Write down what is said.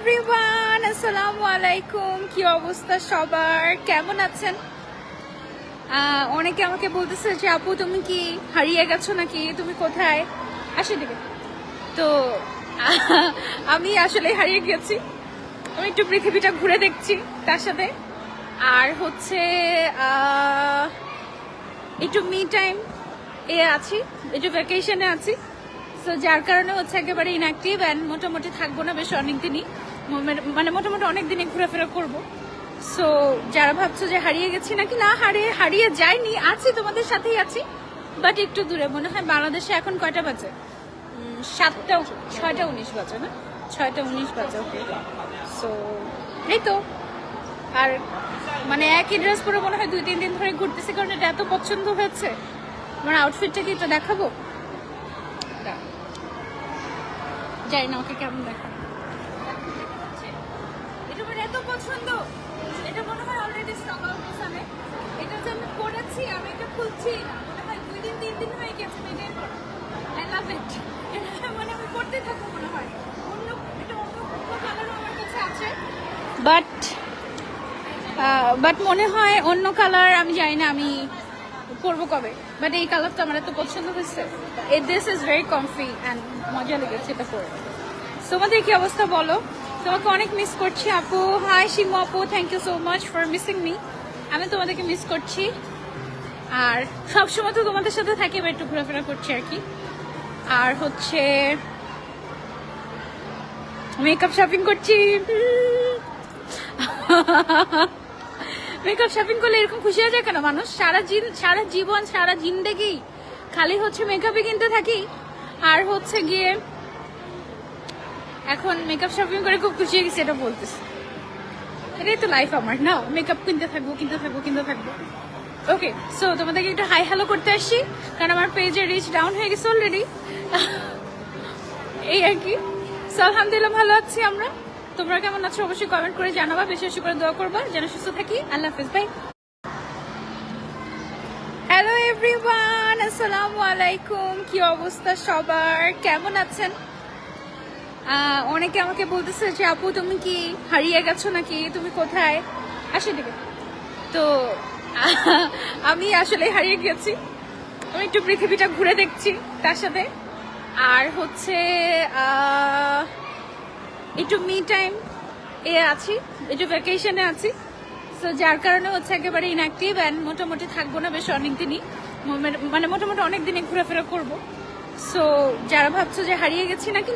Everyone, আসসালামু আলাইকুম। কি অবস্থা সবার, কেমন আছেন? অনেকে আমাকে বলতেছে যে আপু তুমি কি হারিয়ে গেছো নাকি, তুমি কোথায়? আসে দিকে তো আমি আসলে হারিয়ে গেছি। আমি একটু পৃথিবীটা ঘুরে দেখছি তার সাথে, আর হচ্ছে একটু মি টাইম আছি, একটু ভ্যাকেশনে আছি। সো যার কারণে হচ্ছে একেবারে ইনঅ্যাক্টিভ অ্যান্ড মোটামুটি থাকবো না বেশ অনেকদিনই, মানে মোটামুটি অনেকদিনই ঘোরাফেরা করবো। সো যারা ভাবছো যে হারিয়ে গেছি নাকি, না, হারিয়ে যায়নি, আছি, তোমাদের সাথেই আছি, বাট একটু দূরে। মনে হয় বাংলাদেশে এখন কয়টা বাজে? 6টা 19 বাজে, না 6টা 19 বাজে। ওকে, সো এই তো। আর মানে একই ড্রেস পরে মনে হয় 2-3 দিন ধরে ঘুরতেছি, কারণ এটা এত পছন্দ হয়েছে। আমার আউটফিটটা কি এটা দেখাবো? জানি না ওকে কেমন দেখা, এটা আমার এত পছন্দ। এটা মনে হয় অলরেডি স্টক আউট হয়েছে। এটা যে আমি পরেছি, আমি এটা খুলছি না, মনে হয় 2-3 দিন হয়ে গেছে। এটাই আই লাভ ইট। এটা মানে আমি পড়তে থাকবো মনে হয়। এটা অন্য কালারও আমার কাছে আছে, বাট মনে হয় অন্য কালার আমি জানি না আমি পরবো কবে। বাট এই কালারটা আমার এত পছন্দ হয়েছে। This is very comfy and মজা লেগেছে এটা পরে। তোমাদের কি অবস্থা বলো? তোমাকে অনেক মিস করছি আপু। হাই শিমু আপু, thank you so much for missing me. আমি তোমাদেরকে মিস করছি, আর সবসময় তো তোমাদের সাথে থাকি, এবার একটু ঘোরাফেরা করছি আর কি। আর হচ্ছে মেকআপ শপিং করছি। মেকআপ শপিং করলে এরকম খুশি হয়ে যায় কেন মানুষ? সারা জীবন সারা জিন্দেগি খালি হচ্ছে মেকআপই কিনতে থাকি, আর হচ্ছে গিয়ে এখন মেকআপ শপিং করে খুব খুশি হয়ে গেছি, এটা বলতেছি। এটাই তো লাইফ আমার, না? মেকআপ কিনতে থাকবো। ওকে, সো তোমাদেরকে একটু হাই হ্যালো করতে আসছি, কারণ আমার পেজে রিচ ডাউন হয়ে গেছে অলরেডি। এই আর কি। সো আলহামদুলিল্লাহ ভালো আছি আমরা। তোমরা কেমন আছো অবশ্যই কমেন্ট করে জানাবা, বেশি বেশি করে দোয়া করবা যেন সুস্থ থাকি। আল্লাহ হাফেজ, বাই। হ্যালো এভরিওয়ান, আসসালামু আলাইকুম। কি অবস্থা সবার, কেমন আছেন? অনেকে আমাকে বলতেছে যে আপু তুমি কি হারিয়ে গেছো নাকি, তুমি কোথায়? আসে দিকে তো আমি আসলে হারিয়ে গেছি। আমি একটু পৃথিবীটা ঘুরে দেখছি তার সাথে, আর হচ্ছে একটু মি টাইম আছি, একটু ভ্যাকেশনে আছি। সো যার কারণে হচ্ছে একেবারে ইনঅ্যাক্টিভ অ্যান্ড মোটামুটি থাকবো না বেশ অনেকদিনই, মানে মোটামুটি অনেকদিনই ঘোরাফেরা করবো। সো যারা ভাবছো যে হারিয়ে গেছি নাকি,